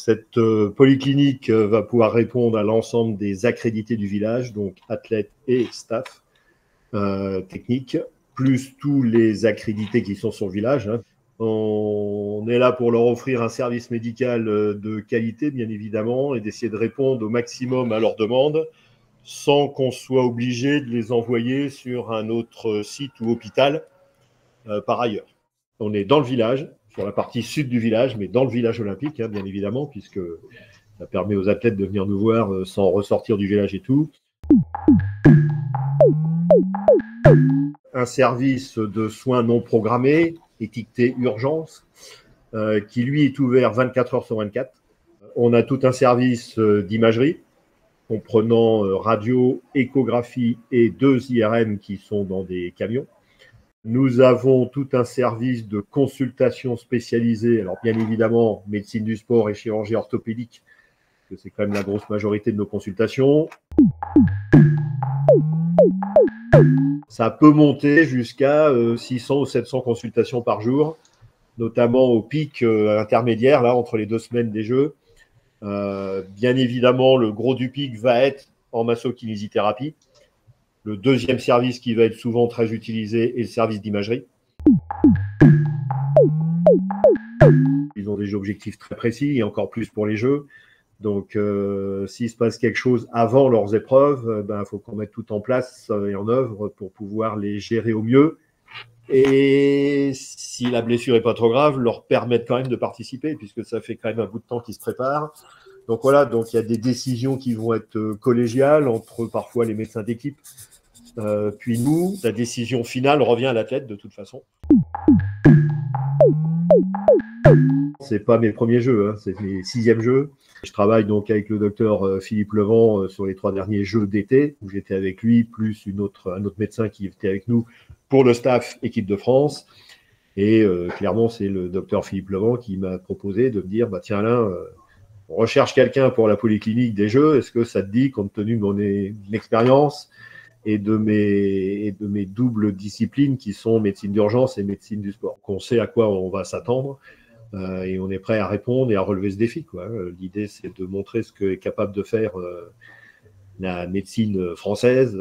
Cette polyclinique va pouvoir répondre à l'ensemble des accrédités du village, donc athlètes et staff technique, plus tous les accrédités qui sont sur le village. On est là pour leur offrir un service médical de qualité, bien évidemment, et d'essayer de répondre au maximum à leurs demandes, sans qu'on soit obligé de les envoyer sur un autre site ou hôpital par ailleurs. On est dans le village, sur la partie sud du village, mais dans le village olympique, bien évidemment, puisque ça permet aux athlètes de venir nous voir sans ressortir du village et tout. Un service de soins non programmés, étiqueté urgence, qui lui est ouvert 24 heures sur 24. On a tout un service d'imagerie, comprenant radio, échographie et 2 IRM qui sont dans des camions. Nous avons tout un service de consultation spécialisée, alors bien évidemment médecine du sport et chirurgie orthopédique, parce que c'est quand même la grosse majorité de nos consultations. Ça peut monter jusqu'à 600 ou 700 consultations par jour, notamment au pic intermédiaire, là, entre les 2 semaines des Jeux. Bien évidemment, le gros du pic va être en masso-kinésithérapie. Le deuxième service qui va être souvent très utilisé est le service d'imagerie. Ils ont des objectifs très précis et encore plus pour les Jeux. Donc, s'il se passe quelque chose avant leurs épreuves, il faut qu'on mette tout en place et en œuvre pour pouvoir les gérer au mieux. Et si la blessure n'est pas trop grave, leur permettre quand même de participer, puisque ça fait quand même un bout de temps qu'ils se préparent. Donc voilà, donc il y a des décisions qui vont être collégiales entre parfois les médecins d'équipe. Puis nous, la décision finale revient à l'athlète de toute façon. C'est pas mes premiers Jeux, c'est mes 6e Jeux. Je travaille donc avec le docteur Philippe Levent sur les 3 derniers Jeux d'été, où j'étais avec lui, plus un autre médecin qui était avec nous pour le staff équipe de France. Et clairement, c'est le docteur Philippe Levent qui m'a proposé de me dire, tiens Alain, on recherche quelqu'un pour la polyclinique des Jeux, est-ce que ça te dit, compte tenu de mon expérience et de mes doubles disciplines qui sont médecine d'urgence et médecine du sport, qu'on sait à quoi on va s'attendre et on est prêt à répondre et à relever ce défi, quoi. L'idée, c'est de montrer ce qu'est capable de faire la médecine française.